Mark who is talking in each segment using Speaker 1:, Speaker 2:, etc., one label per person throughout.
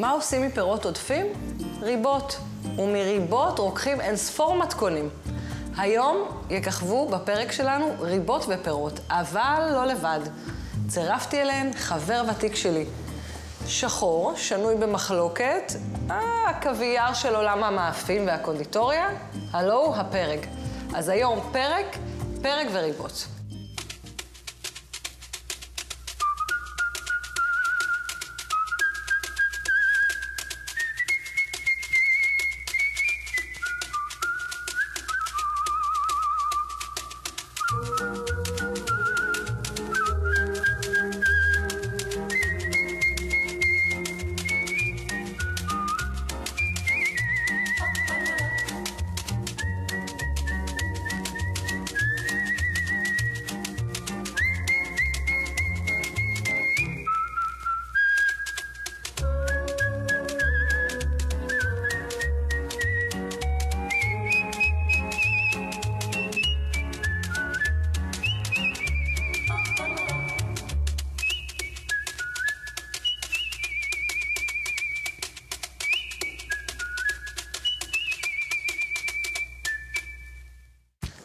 Speaker 1: מה עושים מפירות עודפים? ריבות. ומריבות רוקחים אין ספור מתכונים. היום יככבו בפרק שלנו ריבות ופירות, אבל לא לבד. צירפתי אליהן חבר ותיק שלי. שחור, שנוי במחלוקת, הקוויאר של עולם המאפים והקונדיטוריה, הלו הוא הפרק. אז היום פרק וריבות.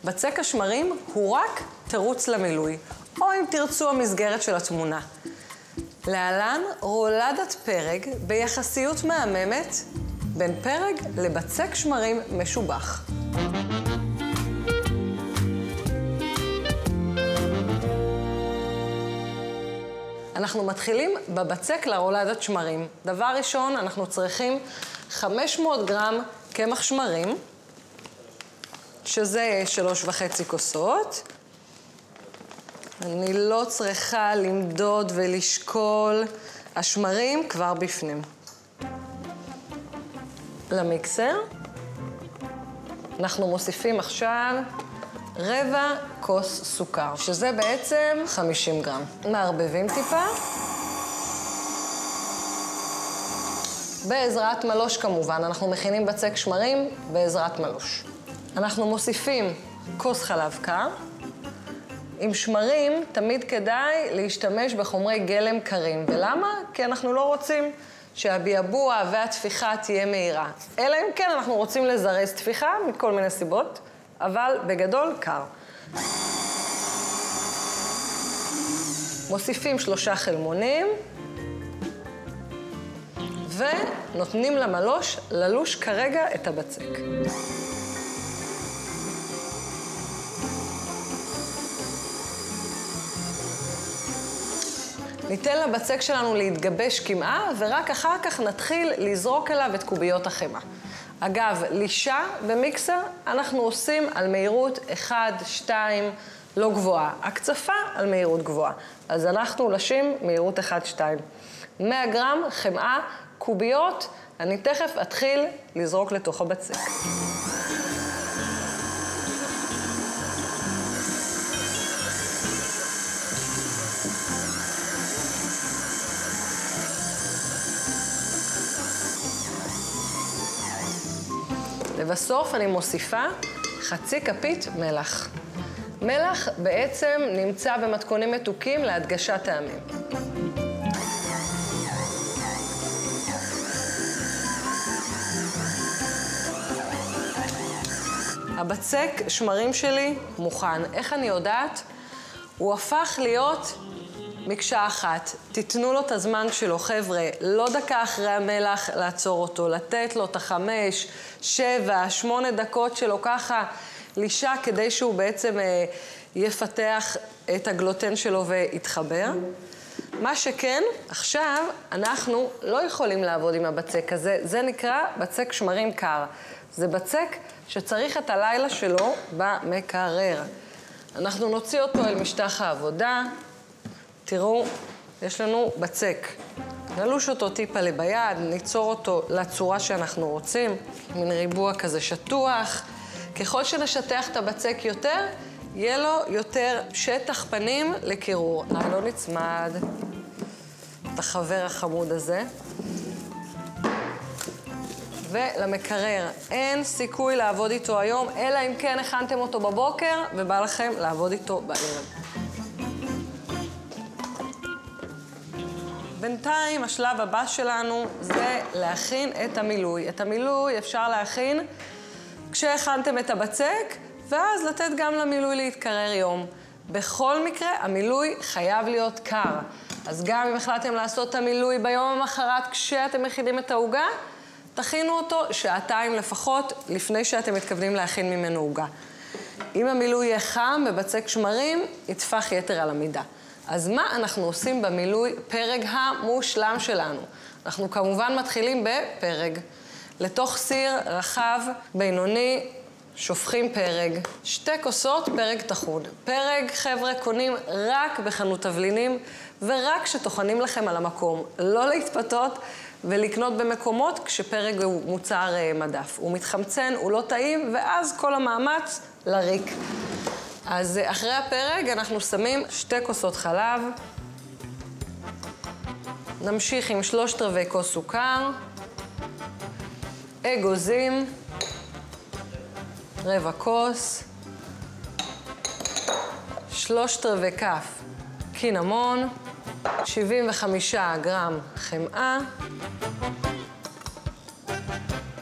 Speaker 1: בצק השמרים הוא רק תירוץ למילוי, או אם תרצו המסגרת של התמונה. להלן רולדת פרג ביחסיות מהממת בין פרג לבצק שמרים משובח. אנחנו מתחילים בבצק לרולדת שמרים. דבר ראשון, אנחנו צריכים 500 גרם קמח שמרים, שזה 3.5 כוסות. אני לא צריכה למדוד ולשקול, השמרים כבר בפנים. למיקסר אנחנו מוסיפים עכשיו רבע כוס סוכר, שזה בעצם 50 גרם. מערבבים טיפה. בעזרת מלוש כמובן, אנחנו מכינים בצק שמרים בעזרת מלוש. אנחנו מוסיפים כוס חלב קר. עם שמרים תמיד כדאי להשתמש בחומרי גלם קרים. ולמה? כי אנחנו לא רוצים שהביאבוע והתפיחה תהיה מהירה. אלא אם כן אנחנו רוצים לזרז תפיחה מכל מיני סיבות, אבל בגדול קר. מוסיפים 3 חלמונים ונותנים למלוש ללוש כרגע את הבצק. ניתן לבצק שלנו להתגבש כמעה, ורק אחר כך נתחיל לזרוק אליו את קוביות החמאה. אגב, לישה במיקסר אנחנו עושים על מהירות 1, 2, לא גבוהה. הקצפה על מהירות גבוהה. אז אנחנו לשים מהירות 1, 2. 100 גרם חמאה, קוביות, אני תכף אתחיל לזרוק לתוך הבצק. ובסוף אני מוסיפה חצי כפית מלח. מלח בעצם נמצא במתכונים מתוקים להדגשת טעמים. הבצק שמרים שלי מוכן. איך אני יודעת? הוא הפך להיות מקשה אחת. תיתנו לו את הזמן שלו, חבר'ה. לא דקה אחרי המלח לעצור אותו, לתת לו את 5, 7, 8 דקות שלו ככה לישה, כדי שהוא בעצם יפתח את הגלוטן שלו ויתחבר. מה שכן, עכשיו אנחנו לא יכולים לעבוד עם הבצק הזה. זה נקרא בצק שמרים קר. זה בצק שצריך את הלילה שלו במקרר. אנחנו נוציא אותו אל משטח העבודה. תראו, יש לנו בצק. נלוש אותו טיפה ביד, ניצור אותו לצורה שאנחנו רוצים, מין ריבוע כזה שטוח. ככל שנשטח את הבצק יותר, יהיה לו יותר שטח פנים לקירור. לא נצמד את החבר החמוד הזה. ולמקרר אין סיכוי לעבוד איתו היום, אלא אם כן הכנתם אותו בבוקר ובא לכם לעבוד איתו בערב. בינתיים השלב הבא שלנו זה להכין את המילוי. את המילוי אפשר להכין כשהכנתם את הבצק, ואז לתת גם למילוי להתקרר יום. בכל מקרה, המילוי חייב להיות קר. אז גם אם החלטתם לעשות את המילוי ביום המחרת כשאתם מכינים את העוגה, תכינו אותו שעתיים לפחות לפני שאתם מתכוונים להכין ממנו עוגה. אם המילוי יהיה חם בבצק שמרים, יטפח יתר על המידה. אז מה אנחנו עושים במילוי פרג המושלם שלנו? אנחנו כמובן מתחילים בפרג. לתוך סיר רחב, בינוני, שופכים פרג. 2 כוסות פרג טחון. פרג, חבר'ה, קונים רק בחנות תבלינים, ורק שטוחנים לכם על המקום. לא להתפתות ולקנות במקומות כשפרג הוא מוצר מדף. הוא מתחמצן, הוא לא טעים, ואז כל המאמץ לריק. אז אחרי הפרג אנחנו שמים 2 כוסות חלב. נמשיך עם 3/4 כוס סוכר. אגוזים. 1/4 כוס. 3/4 כף קינמון. 75 גרם חמאה.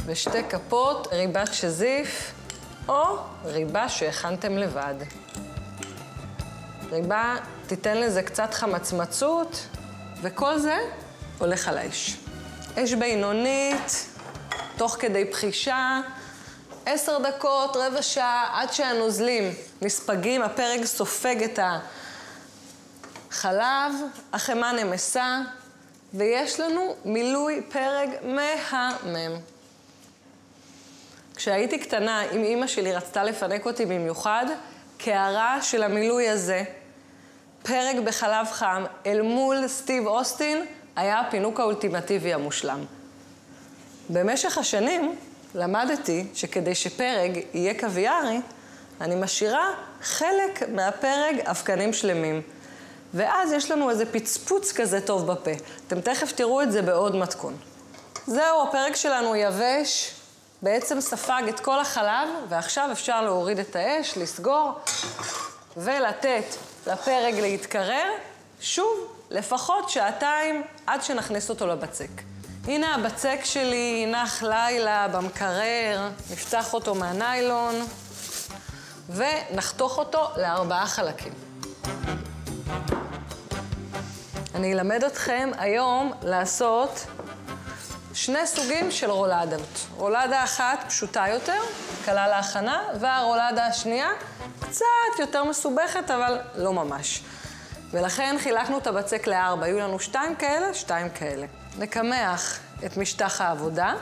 Speaker 1: ו2 כפות ריבת שזיף, או ריבה שהכנתם לבד. ריבה תיתן לזה קצת חמצמצות, וכל זה הולך על האש. אש בינונית, תוך כדי פחישה, 10 דקות, רבע שעה, עד שהנוזלים נספגים, הפרג סופג את החלב, החמאה נמסה, ויש לנו מילוי פרג מהמם. כשהייתי קטנה, עם אמא שלי רצתה לפנק אותי במיוחד, קערה של המילוי הזה, פרג בחלב חם, אל מול סטיב אוסטין, היה הפינוק האולטימטיבי המושלם. במשך השנים למדתי שכדי שפרג יהיה קוויארי, אני משאירה חלק מהפרג אבקנים שלמים. ואז יש לנו איזה פצפוץ כזה טוב בפה. אתם תכף תראו את זה בעוד מתכון. זהו, הפרג שלנו יבש, בעצם ספג את כל החלב, ועכשיו אפשר להוריד את האש, לסגור, ולתת לפרג להתקרר, שוב, לפחות 2 שעתיים עד שנכניס אותו לבצק. הנה הבצק שלי, נח לילה במקרר, נפתח אותו מהניילון, ונחתוך אותו ל4 חלקים. אני אלמד אתכם היום לעשות 2 סוגים של רולדות. רולדה אחת פשוטה יותר, קלה להכנה, והרולדה השנייה קצת יותר מסובכת, אבל לא ממש. ולכן חילקנו את הבצק ל4, היו לנו 2 כאלה, 2 כאלה. נקמח את משטח העבודה.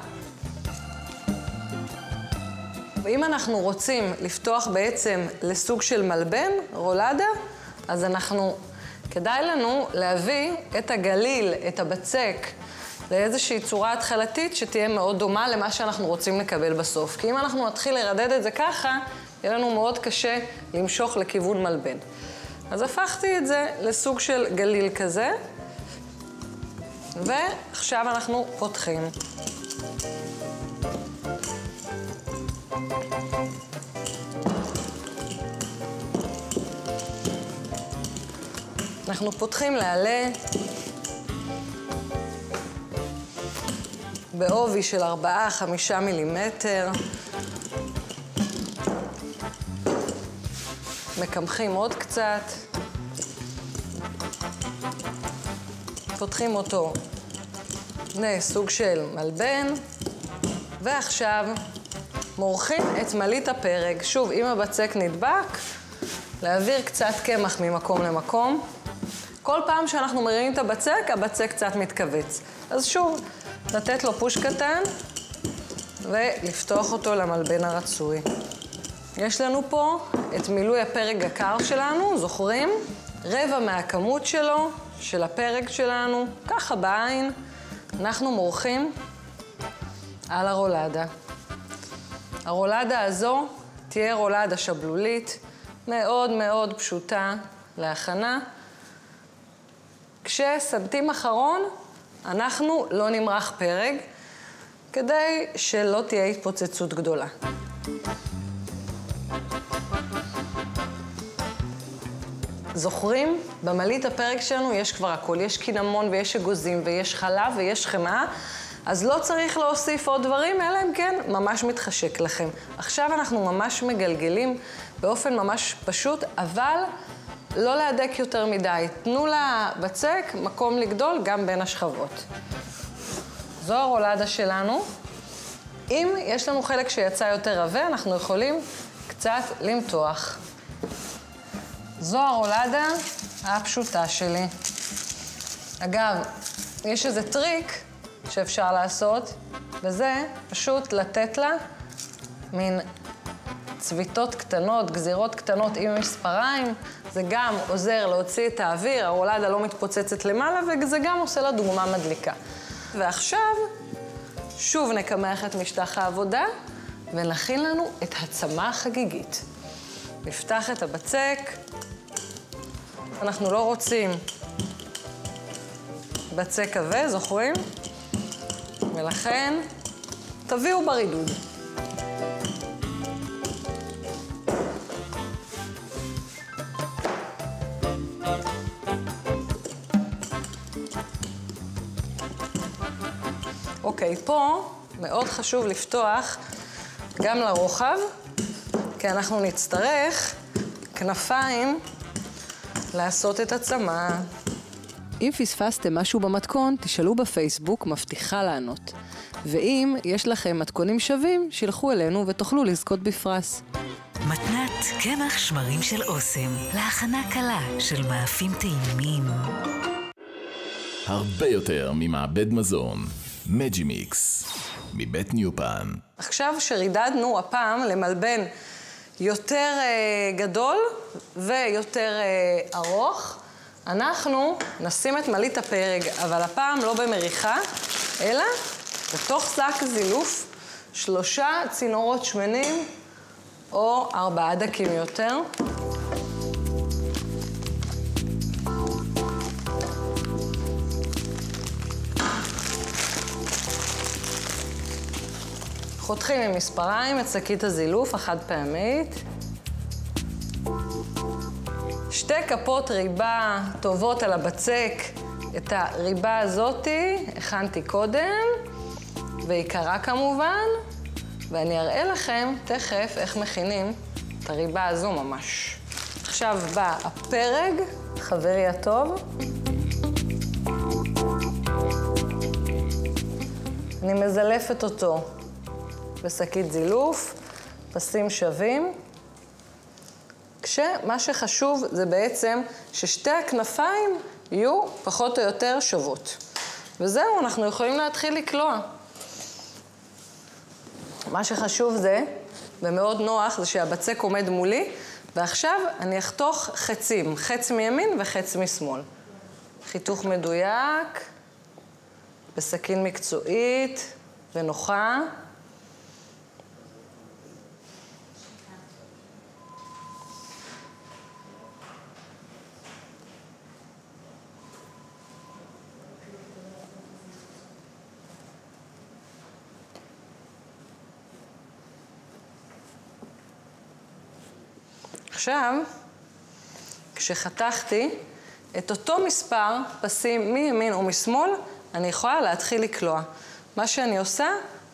Speaker 1: ואם אנחנו רוצים לפתוח בעצם לסוג של מלבן, רולדה, אז כדאי לנו להביא את הגליל, את הבצק, לאיזושהי צורה התחלתית שתהיה מאוד דומה למה שאנחנו רוצים לקבל בסוף. כי אם אנחנו נתחיל לרדד את זה ככה, יהיה לנו מאוד קשה למשוך לכיוון מלבן. אז הפכתי את זה לסוג של גליל כזה, ועכשיו אנחנו פותחים. אנחנו פותחים לעלה בעובי של 4-5 מילימטר. מקמחים עוד קצת. פותחים אותו לסוג של מלבן. ועכשיו מורחים את מלית הפרג. שוב, אם הבצק נדבק, להעביר קצת קמח ממקום למקום. כל פעם שאנחנו מרימים את הבצק קצת מתכווץ. אז שוב, לתת לו פוש קטן ולפתוח אותו למלבן הרצוי. יש לנו פה את מילוי הפרג הקר שלנו, זוכרים? 1/4 מהכמות שלו, של הפרג שלנו, ככה בעין, אנחנו מורחים על הרולדה. הרולדה הזו תהיה רולדה שבלולית, מאוד מאוד פשוטה להכנה. כשסנטים אחרון, אנחנו לא נמרח פרג, כדי שלא תהיה התפוצצות גדולה. זוכרים? במעלית הפרק שלנו יש כבר הכל. יש קינמון ויש אגוזים ויש חלב ויש חמאה, אז לא צריך להוסיף עוד דברים, אלא אם כן ממש מתחשק לכם. עכשיו אנחנו ממש מגלגלים באופן ממש פשוט, אבל לא להדק יותר מדי. תנו לבצק מקום לגדול גם בין השכבות. זו הרולדה שלנו. אם יש לנו חלק שיצא יותר רבה, אנחנו יכולים קצת למתוח. זו הרולדה הפשוטה שלי. אגב, יש איזה טריק שאפשר לעשות, וזה פשוט לתת לה מין צביטות קטנות, גזירות קטנות עם מספריים. זה גם עוזר להוציא את האוויר, הרולדה לא מתפוצצת למעלה, וזה גם עושה לה דוגמה מדליקה. ועכשיו, שוב נקמח את משטח העבודה, ונכין לנו את הצמה החגיגית. נפתח את הבצק. אנחנו לא רוצים בצק עבה, זוכרים? ולכן, תביאו ברידוד. אוקיי, פה מאוד חשוב לפתוח גם לרוחב, כי אנחנו נצטרך כנפיים לעשות את הצמה. אם פספסתם משהו במתכון, תשאלו בפייסבוק, מבטיחה לענות. ואם יש לכם מתכונים שווים, שילחו אלינו ותוכלו לזכות בפרס.
Speaker 2: מתנת קמח שמרים של אוסם, להכנה קלה של מאפים טעימים.
Speaker 3: הרבה יותר ממעבד מזון. מג'ימיקס, מבית ניופן.
Speaker 1: עכשיו שרידדנו הפעם למלבן יותר גדול ויותר ארוך, אנחנו נשים את מעלית הפרק, אבל הפעם לא במריחה, אלא בתוך שק זילוף 3 צינורות שמנים או 4 דקים יותר. חותכים עם מספריים את שקית הזילוף החד פעמית. 2 כפות ריבה טובות על הבצק. את הריבה הזאתי הכנתי קודם, והיא קרה כמובן, ואני אראה לכם תכף איך מכינים את הריבה הזו ממש. עכשיו בא הפרק, חברי הטוב. אני מזלפת אותו בשקית זילוף, פסים שווים, כשמה שחשוב זה בעצם ששתי הכנפיים יהיו פחות או יותר שוות. וזהו, אנחנו יכולים להתחיל לקלוע. מה שחשוב זה, ומאוד נוח, זה שהבצק עומד מולי, ועכשיו אני אחתוך חצים, חץ מימין וחץ משמאל. חיתוך מדויק, בסכין מקצועית ונוחה. עכשיו, כשחתכתי את אותו מספר פסים מימין או משמאל, אני יכולה להתחיל לקלוע. מה שאני עושה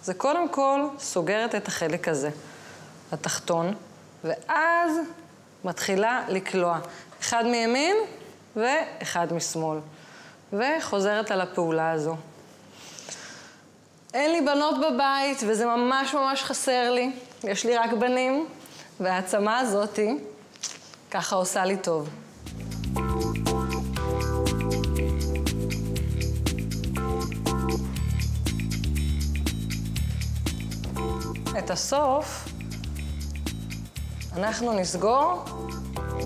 Speaker 1: זה קודם כל סוגרת את החלק הזה, התחתון, ואז מתחילה לקלוע. אחד מימין ואחד משמאל. וחוזרת על הפעולה הזו. אין לי בנות בבית וזה ממש ממש חסר לי. יש לי רק בנים, והעצמה הזאתי ככה עושה לי טוב. את הסוף אנחנו נסגור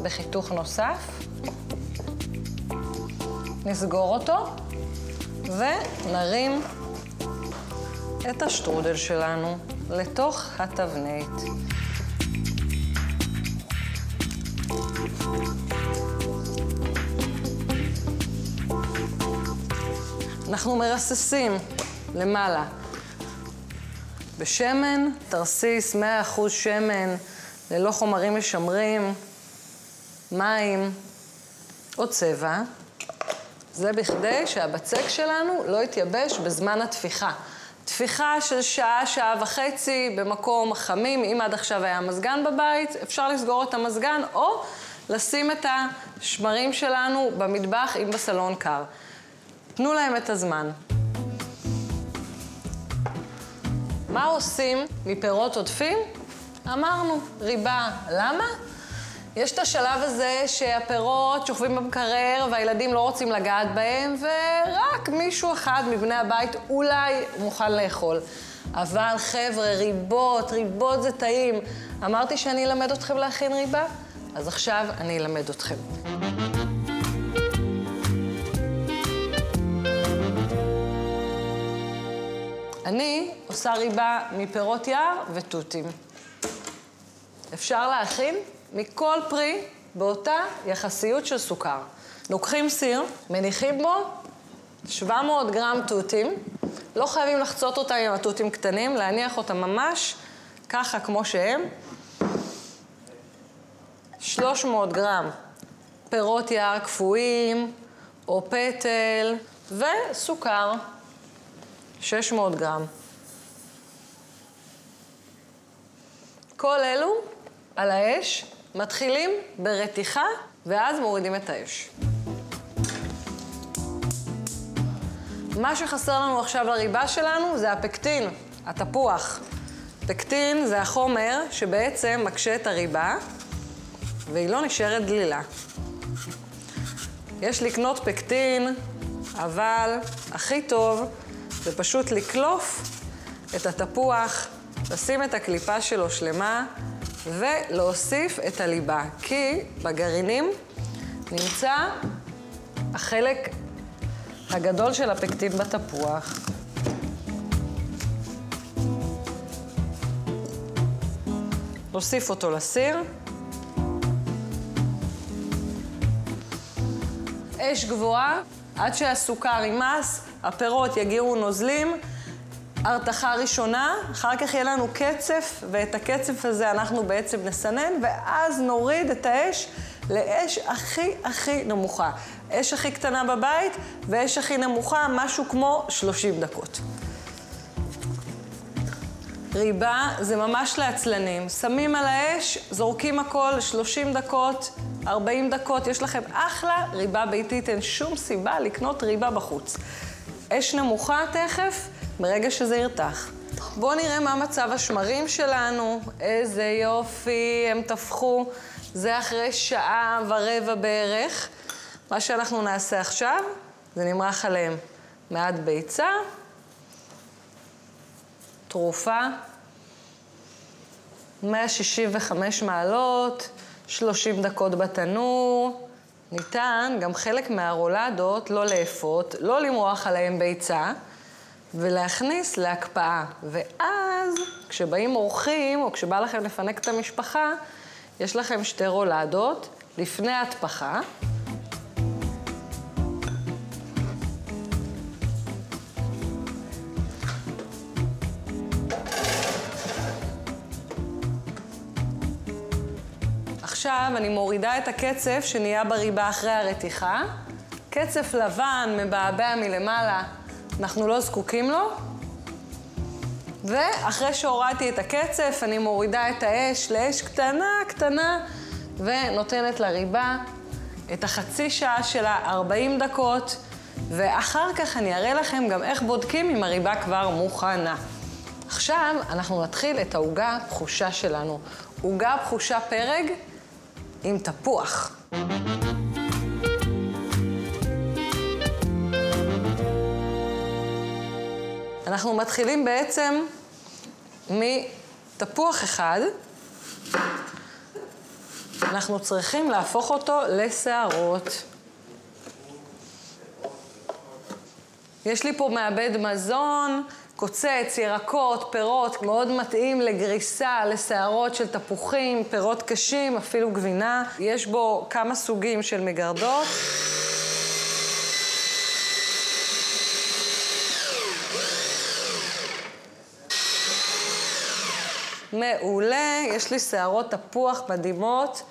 Speaker 1: בחיתוך נוסף. נסגור אותו ונרים את השטרודל שלנו לתוך התבנית. אנחנו מרססים למעלה בשמן, תרסיס 100% שמן, ללא חומרים משמרים, מים, עוד צבע. זה בכדי שהבצק שלנו לא יתייבש בזמן התפיחה. תפיחה של שעה, שעה וחצי במקום חמים. אם עד עכשיו היה מזגן בבית, אפשר לסגור את המזגן או לשים את השמרים שלנו במטבח אם בסלון קר. תנו להם את הזמן. מה עושים מפירות עודפים? אמרנו, ריבה. למה? יש את השלב הזה שהפירות שוכבים במקרר והילדים לא רוצים לגעת בהם, ורק מישהו אחד מבני הבית אולי מוכן לאכול. אבל חבר'ה, ריבות זה טעים. אמרתי שאני אלמד אתכם להכין ריבה? אז עכשיו אני אלמד אתכם. אני עושה ריבה מפירות יער ותותים. אפשר להכין מכל פרי באותה יחסיות של סוכר. לוקחים סיר, מניחים בו 700 גרם תותים. לא חייבים לחצות אותם עם התותים קטנים, להניח אותם ממש ככה כמו שהם. 300 גרם פירות יער קפואים או פטל וסוכר. 600 גרם. כל אלו על האש מתחילים ברתיחה ואז מורידים את האש. מה שחסר לנו עכשיו לריבה שלנו זה הפקטין, התפוח. פקטין זה החומר שבעצם מקשה את הריבה והיא לא נשארת דלילה. יש לקנות פקטין, אבל הכי טוב זה פשוט לקלוף את התפוח, לשים את הקליפה שלו שלמה ולהוסיף את הליבה. כי בגרעינים נמצא החלק הגדול של הפקטין בתפוח. נוסיף אותו לסיר. אש גבוהה עד שהסוכר יימס, הפירות יגיעו נוזלים. הרתחה ראשונה, אחר כך יהיה לנו קצף, ואת הקצף הזה אנחנו בעצם נסנן, ואז נוריד את האש לאש הכי נמוכה. אש הכי קטנה בבית, ואש הכי נמוכה, משהו כמו 30 דקות. ריבה זה ממש לעצלנים. שמים על האש, זורקים הכל 30 דקות, 40 דקות, יש לכם אחלה ריבה ביתית, אין שום סיבה לקנות ריבה בחוץ. אש נמוכה תכף, ברגע שזה ירתח. בואו נראה מה מצב השמרים שלנו, איזה יופי, הם תפחו. זה אחרי שעה ורבע בערך. מה שאנחנו נעשה עכשיו, זה נמרח עליהם מעט ביצה, תרופה, 165 מעלות, 30 דקות בתנור. ניתן גם חלק מהרולדות לא לאפות, לא למרוח עליהם ביצה, ולהכניס להקפאה. ואז, כשבאים אורחים, או כשבא לכם לפנק את המשפחה, יש לכם שתי רולדות לפני ההטפחה. עכשיו אני מורידה את הקצף שנהיה בריבה אחרי הרתיחה. קצף לבן מבעבע מלמעלה, אנחנו לא זקוקים לו. ואחרי שהורדתי את הקצף, אני מורידה את האש לאש קטנה, ונותנת לריבה את החצי שעה שלה, 40 דקות, ואחר כך אני אראה לכם גם איך בודקים אם הריבה כבר מוכנה. עכשיו אנחנו נתחיל את העוגה הפחושה שלנו. עוגה פחושה פרג עם תפוח. אנחנו מתחילים בעצם מתפוח אחד. אנחנו צריכים להפוך אותו לשערות. יש לי פה מעבד מזון, קוצץ, ירקות, פירות, מאוד מתאים לגריסה, לשערות של תפוחים, פירות קשים, אפילו גבינה. יש בו כמה סוגים של מגרדות. מעולה, יש לי שערות תפוח מדהימות,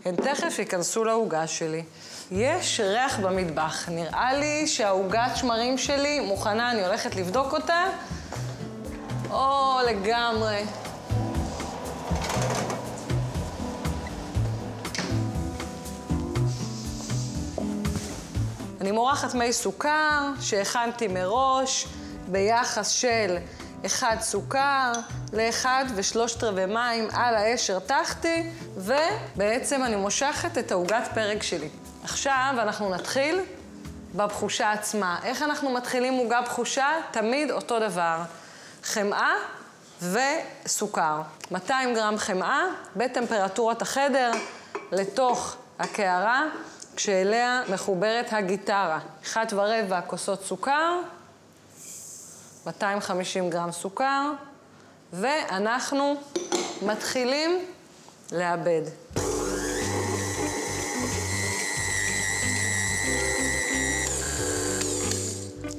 Speaker 1: הן תכף ייכנסו לעוגה שלי. יש ריח במטבח. נראה לי שהעוגת שמרים שלי מוכנה, אני הולכת לבדוק אותה. או, לגמרי. אני מורחת מי סוכר שהכנתי מראש ביחס של 1 סוכר ל1 ו3/4 מים על האש הרתחתי, ובעצם אני מושכת את העוגת פרק שלי. עכשיו אנחנו נתחיל בבחושה עצמה. איך אנחנו מתחילים עוגה בחושה? תמיד אותו דבר. חמאה וסוכר. 200 גרם חמאה בטמפרטורת החדר לתוך הקערה, כשאליה מחוברת הגיטרה. 1.25 כוסות סוכר, 250 גרם סוכר, ואנחנו מתחילים לעבד.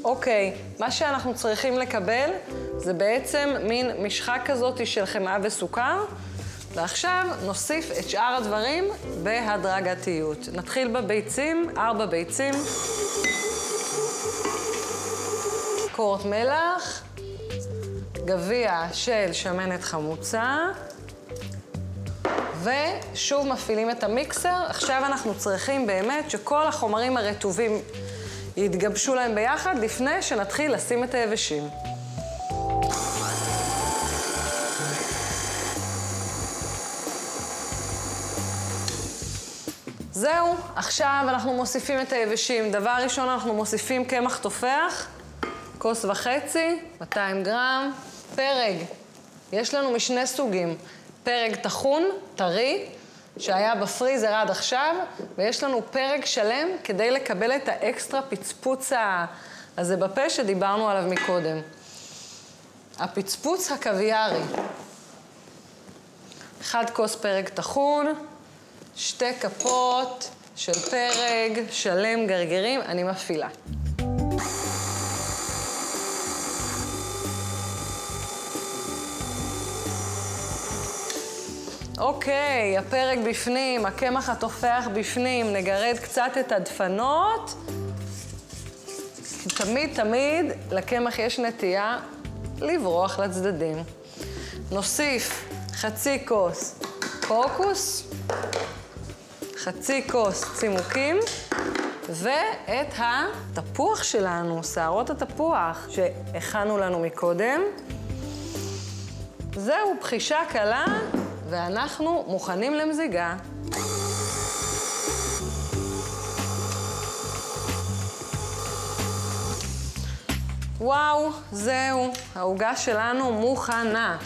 Speaker 1: אוקיי, מה שאנחנו צריכים לקבל זה בעצם מין משחה כזאת של חמאה וסוכר, ועכשיו נוסיף את שאר הדברים בהדרגתיות. נתחיל בביצים, 4 ביצים, קורת מלח, גביע של שמנת חמוצה, ושוב מפעילים את המיקסר. עכשיו אנחנו צריכים באמת שכל החומרים הרטובים יתגבשו להם ביחד לפני שנתחיל לשים את היבשים. זהו, עכשיו אנחנו מוסיפים את היבשים. דבר ראשון אנחנו מוסיפים קמח תופח, 1.5 כוס, 200 גרם, פרג. יש לנו משני סוגים, פרג טחון, טרי, שהיה בפריזר עד עכשיו, ויש לנו פרג שלם כדי לקבל את האקסטרה פצפוץ הזה בפה שדיברנו עליו מקודם. הפצפוץ הקוויארי. 1 כוס פרג טחון, 2 כפות של פרג שלם גרגירים, אני מפעילה. אוקיי, הפרג בפנים, הקמח התופח בפנים, נגרד קצת את הדפנות. תמיד לקמח יש נטייה לברוח לצדדים. נוסיף 0.5 כוס קוקוס, 0.5 כוס צימוקים, ואת התפוח שלנו, שערות התפוח שהכנו לנו מקודם. זהו, בחישה קלה. ואנחנו מוכנים למזיגה. וואו, זהו, העוגה שלנו מוכנה.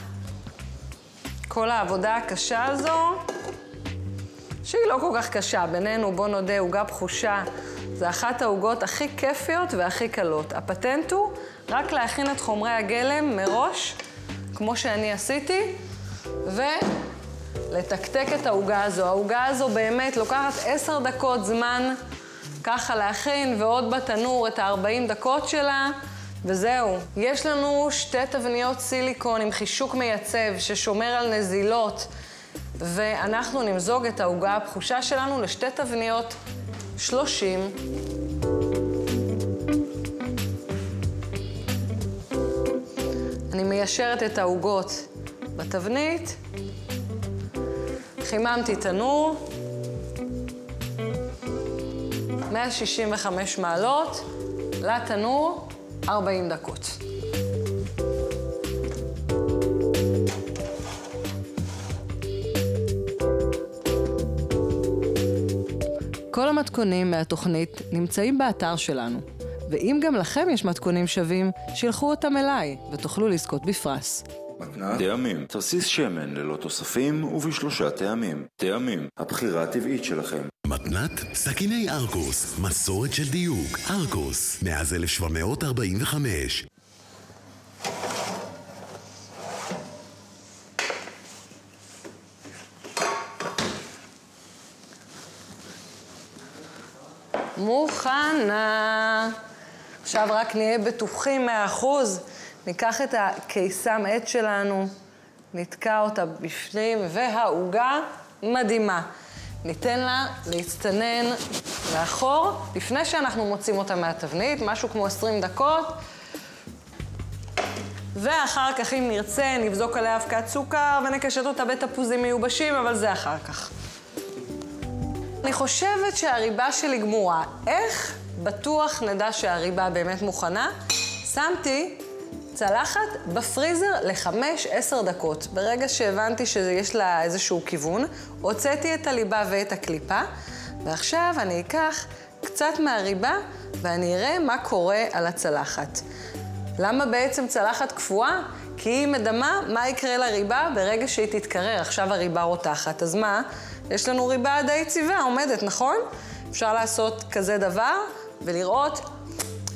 Speaker 1: כל העבודה הקשה הזו, שהיא לא כל כך קשה, בינינו, בוא נודה, עוגה בחושה, זה אחת העוגות הכי כיפיות והכי קלות. הפטנט הוא רק להכין את חומרי הגלם מראש, כמו שאני עשיתי, ולתקתק את העוגה הזו. העוגה הזו באמת לוקחת 10 דקות זמן ככה להכין, ועוד בתנור את ה-40 דקות שלה, וזהו. יש לנו 2 תבניות סיליקון עם חישוק מייצב ששומר על נזילות, ואנחנו נמזוג את העוגה הבחושה שלנו ל2 תבניות 30. אני מיישרת את העוגות בתבנית, חיממתי תנור, 165 מעלות, לתנור 40 דקות. כל המתכונים מהתוכנית נמצאים באתר שלנו, ואם גם לכם יש מתכונים שווים, שילחו אותם אליי ותוכלו לזכות בפרס.
Speaker 4: מתנת טעמים, תרסיס שמן ללא תוספים וב3 טעמים. טעמים, הבחירה הטבעית שלכם.
Speaker 5: מתנת סכיני ארקוס, מסורת של דיוק. ארקוס, מאז 1745.
Speaker 1: מוכנה. עכשיו רק נהיה בטוחים 100%. ניקח את הקיסם עץ שלנו, נתקע אותה בפנים, והעוגה מדהימה. ניתן לה להצטנן לאחור, לפני שאנחנו מוצאים אותה מהתבנית, משהו כמו 20 דקות. ואחר כך, אם נרצה, נבזוק עליה אבקת סוכר ונקשט אותה בתפוזים מיובשים, אבל זה אחר כך. אני חושבת שהריבה שלי גמורה. איך בטוח נדע שהריבה באמת מוכנה? שמתי צלחת בפריזר ל5-10 דקות. ברגע שהבנתי שיש לה איזשהו כיוון, הוצאתי את הליבה ואת הקליפה, ועכשיו אני אקח קצת מהריבה ואני אראה מה קורה על הצלחת. למה בעצם צלחת קפואה? כי היא מדמה מה יקרה לריבה ברגע שהיא תתקרר. עכשיו הריבה רותחת. אז מה? יש לנו ריבה די יציבה, עומדת, נכון? אפשר לעשות כזה דבר ולראות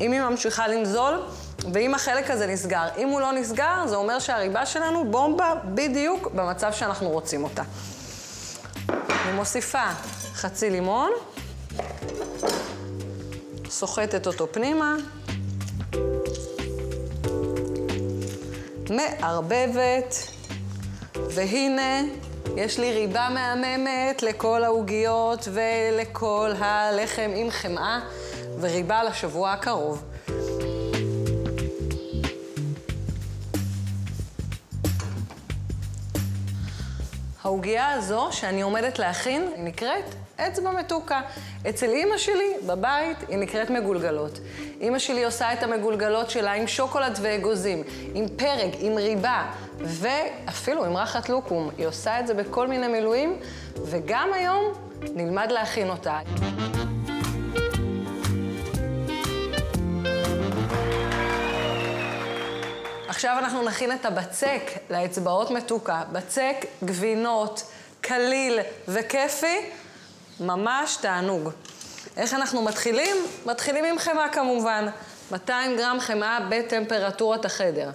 Speaker 1: אם היא ממשיכה לנזול ואם החלק הזה נסגר. אם הוא לא נסגר, זה אומר שהריבה שלנו בומבה בדיוק במצב שאנחנו רוצים אותה. אני מוסיפה חצי לימון, סוחטת אותו פנימה, מערבבת, והנה יש לי ריבה מהממת לכל העוגיות ולכל הלחם עם חמאה וריבה לשבוע הקרוב. העוגיה הזו שאני עומדת להכין היא נקראת אצבע מתוקה. אצל אמא שלי בבית היא נקראת מגולגלות. אמא שלי עושה את המגולגלות שלה עם שוקולד ואגוזים, עם פרק, עם ריבה, ואפילו עם רחת לוקום. היא עושה את זה בכל מיני מילואים, וגם היום נלמד להכין אותה. עכשיו אנחנו נכין את הבצק לאצבעות מתוקה. בצק, גבינות, קליל וכיפי, ממש תענוג. איך אנחנו מתחילים? מתחילים עם חמאה כמובן. 200 גרם חמאה בטמפרטורת החדר.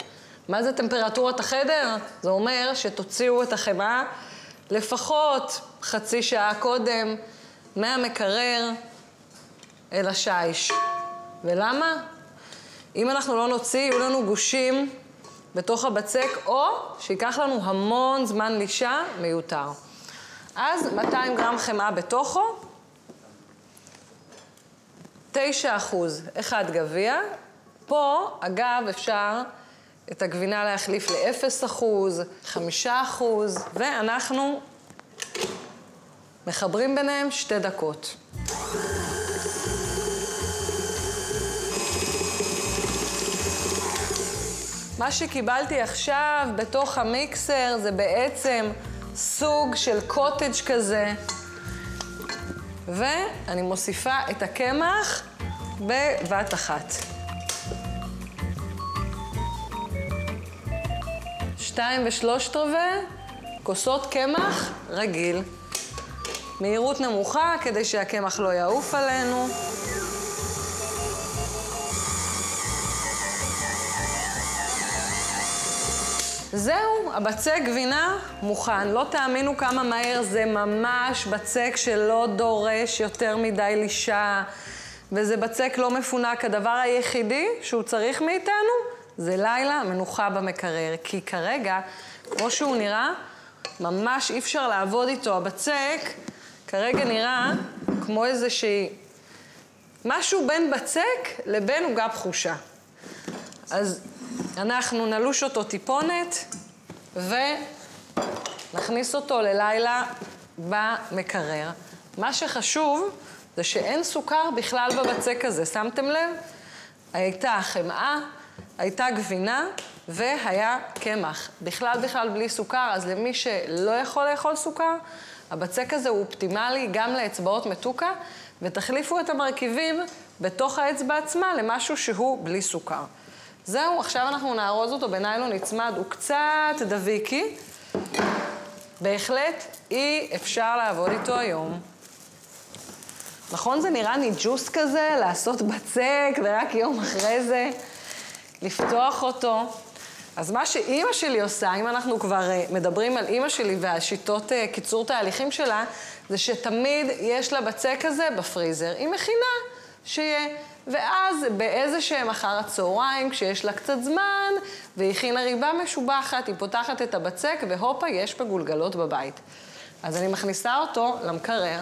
Speaker 1: מה זה טמפרטורת החדר? זה אומר שתוציאו את החמאה לפחות חצי שעה קודם מהמקרר אל השיש. ולמה? אם אנחנו לא נוציא, יהיו לנו גושים בתוך הבצק, או שיקח לנו המון זמן לישה מיותר. אז 200 גרם חמאה בתוכו, 9%, 1 גביע. פה, אגב, אפשר את הגבינה להחליף ל0%, 5%, ואנחנו מחברים ביניהם 2 דקות. מה שקיבלתי עכשיו בתוך המיקסר זה בעצם סוג של קוטג' כזה. ואני מוסיפה את הקמח בבת אחת. 2 ו3/4 כוסות קמח רגיל. מהירות נמוכה כדי שהקמח לא יעוף עלינו. זהו, הבצק גבינה מוכן. לא תאמינו כמה מהר זה, ממש בצק שלא דורש יותר מדי לישה, וזה בצק לא מפונק. הדבר היחידי שהוא צריך מאיתנו זה לילה מנוחה במקרר, כי כרגע, כמו שהוא נראה, ממש אי אפשר לעבוד איתו. הבצק כרגע נראה כמו איזושהי משהו בין בצק לבין עוגה פחושה. אז אנחנו נלוש אותו טיפונת ונכניס אותו ללילה במקרר. מה שחשוב זה שאין סוכר בכלל בבצק הזה. שמתם לב? הייתה חמאה, הייתה גבינה והיה קמח. בכלל בלי סוכר, אז למי שלא יכול לאכול סוכר, הבצק הזה הוא אופטימלי גם לאצבעות מתוקה, ותחליפו את המרכיבים בתוך האצבע עצמה למשהו שהוא בלי סוכר. זהו, עכשיו אנחנו נארוז אותו בניילון נצמד, הוא קצת דביקי. בהחלט אי אפשר לעבוד איתו היום. נכון, זה נראה ניג'וס כזה, לעשות בצק ורק יום אחרי זה לפתוח אותו. אז מה שאימא שלי עושה, אם אנחנו כבר מדברים על אימא שלי והשיטות קיצור תהליכים שלה, זה שתמיד יש לה בצק כזה בפריזר. היא מכינה שיהיה. ואז באיזשהם אחר הצהריים, כשיש לה קצת זמן, והיא הכינה ריבה משובחת, היא פותחת את הבצק, והופה, יש בגולגלות בבית. אז אני מכניסה אותו למקרר.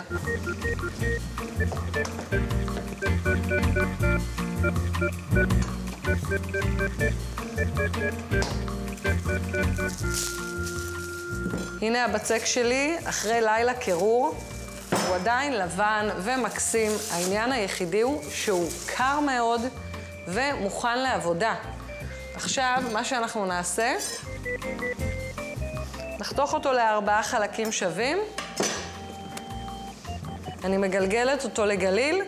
Speaker 1: הנה הבצק שלי, אחרי לילה קירור, הוא עדיין לבן ומקסים. העניין היחידי הוא שהוא קר מאוד ומוכן לעבודה. עכשיו, מה שאנחנו נעשה, נחתוך אותו ל4 חלקים שווים. אני מגלגלת אותו לגליל,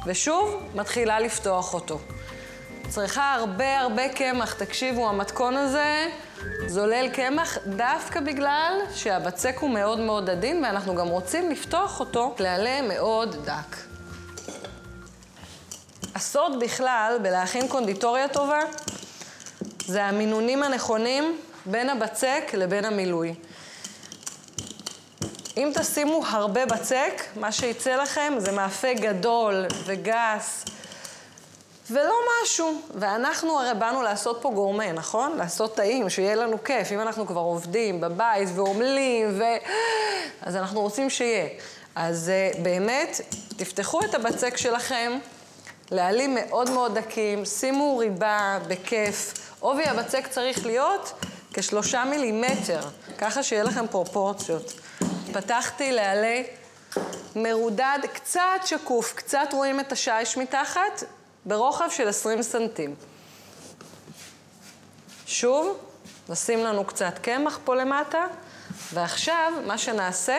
Speaker 1: ושוב מתחילה לפתוח אותו. צריכה הרבה קמח. תקשיבו, המתכון הזה זולל קמח דווקא בגלל שהבצק הוא מאוד עדין, ואנחנו גם רוצים לפתוח אותו לעלה מאוד דק. הסוד בכלל בלהכין קונדיטוריה טובה, זה המינונים הנכונים בין הבצק לבין המילוי. אם תשימו הרבה בצק, מה שיצא לכם זה מאפה גדול וגס, ולא משהו. ואנחנו הרי באנו לעשות פה גורמה, נכון? לעשות טעים, שיהיה לנו כיף. אם אנחנו כבר עובדים בבית ועומלים, אז אנחנו רוצים שיהיה. אז באמת, תפתחו את הבצק שלכם, לעלים מאוד דקים, שימו ריבה בכיף. עובי הבצק צריך להיות כ3 מילימטר, ככה שיהיה לכם פרופורציות. פתחתי לעלה מרודד, קצת שקוף, קצת רואים את השיש מתחת, ברוחב של 20 סנטים. שוב, נשים לנו קצת קמח פה למטה, ועכשיו מה שנעשה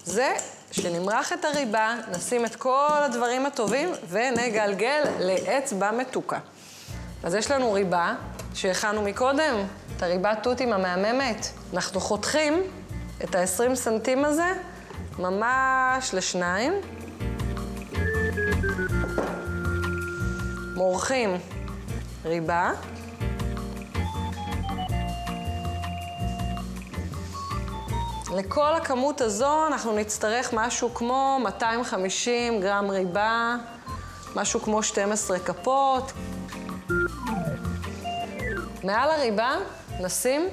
Speaker 1: זה שנמרח את הריבה, נשים את כל הדברים הטובים ונגלגל לאצבע מתוקה. אז יש לנו ריבה שהכנו מקודם, את הריבה תותים המהממת. אנחנו חותכים את ה-20 סנטים הזה ממש לשניים. מורחים ריבה. לכל הכמות הזו אנחנו נצטרך משהו כמו 250 גרם ריבה, משהו כמו 12 כפות. מעל הריבה נשים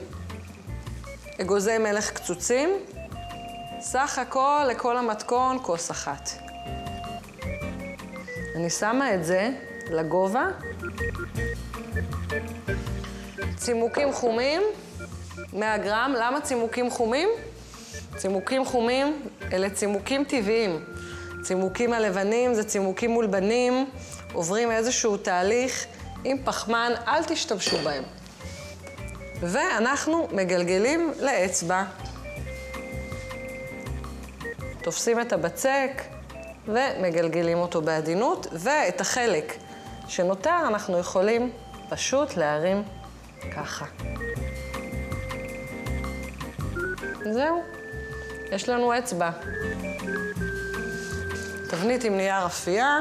Speaker 1: אגוזי מלח קצוצים, סך הכל לכל המתכון כוס אחת. אני שמה את זה לגובה. צימוקים חומים, 100 גרם. למה צימוקים חומים? צימוקים חומים אלה צימוקים טבעיים. צימוקים הלבנים זה צימוקים מולבנים, עוברים איזשהו תהליך עם פחמן, אל תשתמשו בהם. ואנחנו מגלגלים לאצבע. תופסים את הבצק ומגלגלים אותו בעדינות, ואת החלק שנותר אנחנו יכולים פשוט להרים ככה. זהו, יש לנו אצבע. תבנית עם נייר אפייה.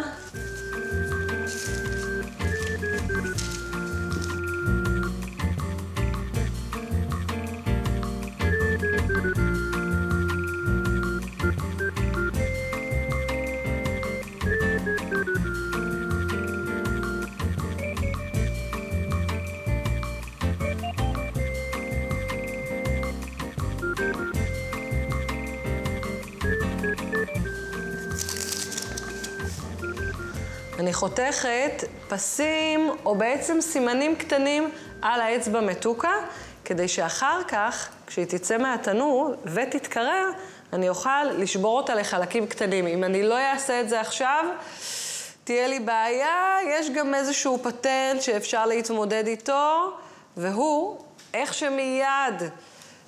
Speaker 1: אני חותכת פסים או בעצם סימנים קטנים על האצבע מתוקה, כדי שאחר כך, כשהיא תצא מהתנור ותתקרר, אני אוכל לשבור אותה לחלקים קטנים. אם אני לא אעשה את זה עכשיו, תהיה לי בעיה. יש גם איזשהו פטנט שאפשר להתמודד איתו, והוא, איך שמיד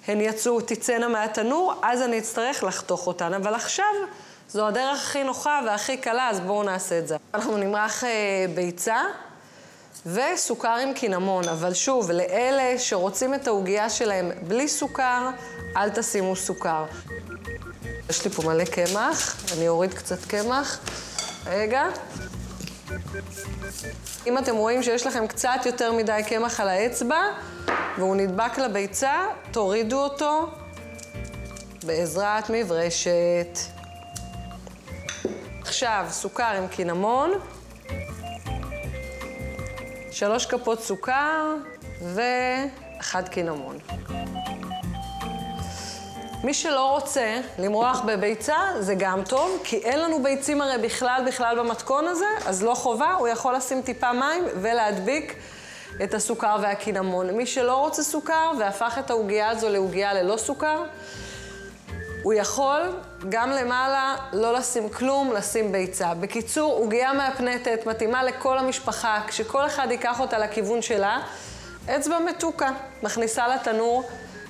Speaker 1: הן יצאו, תצאנה מהתנור, אז אני אצטרך לחתוך אותן. אבל עכשיו זו הדרך הכי נוחה והכי קלה, אז בואו נעשה את זה. אנחנו נמרח ביצה וסוכר עם קינמון, אבל שוב, לאלה שרוצים את העוגיה שלהם בלי סוכר, אל תשימו סוכר. יש לי פה מלא קמח, אני אוריד קצת קמח. רגע. אם אתם רואים שיש לכם קצת יותר מדי קמח על האצבע, והוא נדבק לביצה, תורידו אותו בעזרת מברשת. עכשיו, סוכר עם קינמון, 3 כפות סוכר ו1 קינמון. מי שלא רוצה למרוח בביצה זה גם טוב, כי אין לנו ביצים הרי בכלל במתכון הזה, אז לא חובה, הוא יכול לשים טיפה מים ולהדביק את הסוכר והקינמון. מי שלא רוצה סוכר והפך את העוגיה הזו לעוגיה ללא סוכר, הוא יכול גם למעלה לא לשים כלום, לשים ביצה. בקיצור, עוגיה מהפנטת, מתאימה לכל המשפחה, כשכל אחד ייקח אותה לכיוון שלה, אצבע מתוקה, מכניסה לתנור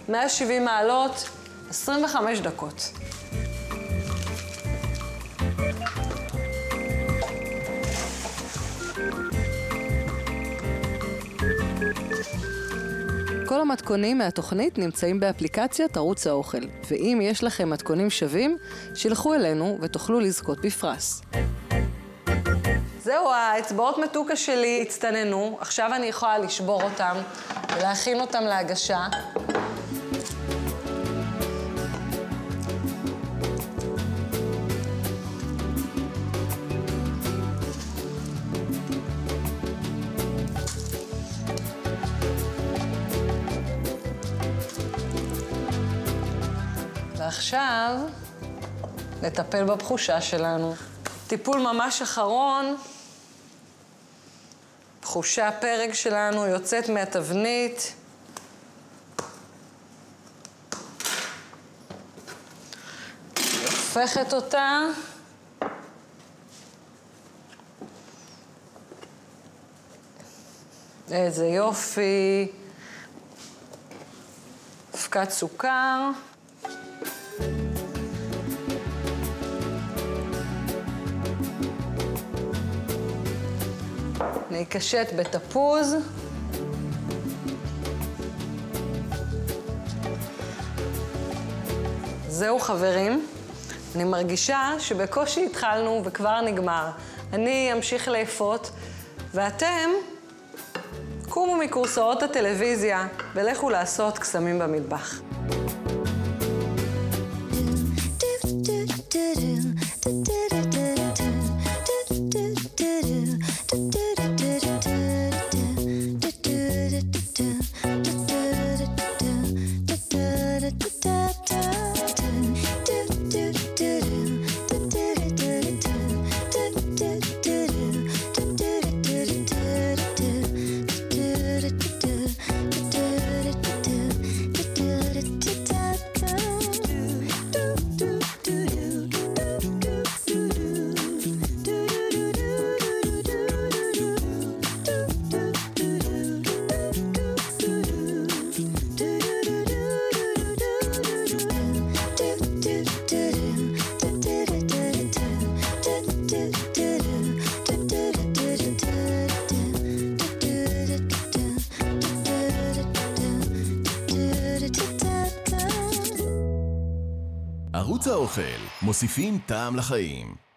Speaker 1: 170 מעלות, 25 דקות. כל המתכונים מהתוכנית נמצאים באפליקציית ערוץ האוכל, ואם יש לכם מתכונים שווים, שילחו אלינו ותוכלו לזכות בפרס. זהו, האצבעות מתוקה שלי הצטננו, עכשיו אני יכולה לשבור אותם ולהכין אותם להגשה. ועכשיו נטפל בבחושה שלנו. טיפול ממש אחרון, בחושה הפרק שלנו יוצאת מהתבנית. הופכת אותה. איזה יופי. אבקת סוכר. נקשט בתפוז. זהו חברים, אני מרגישה שבקושי התחלנו וכבר נגמר. אני אמשיך לאפות, ואתם קומו מקורסאות הטלוויזיה ולכו לעשות קסמים במטבח.
Speaker 3: ערוץ האוכל, מוסיפים טעם לחיים.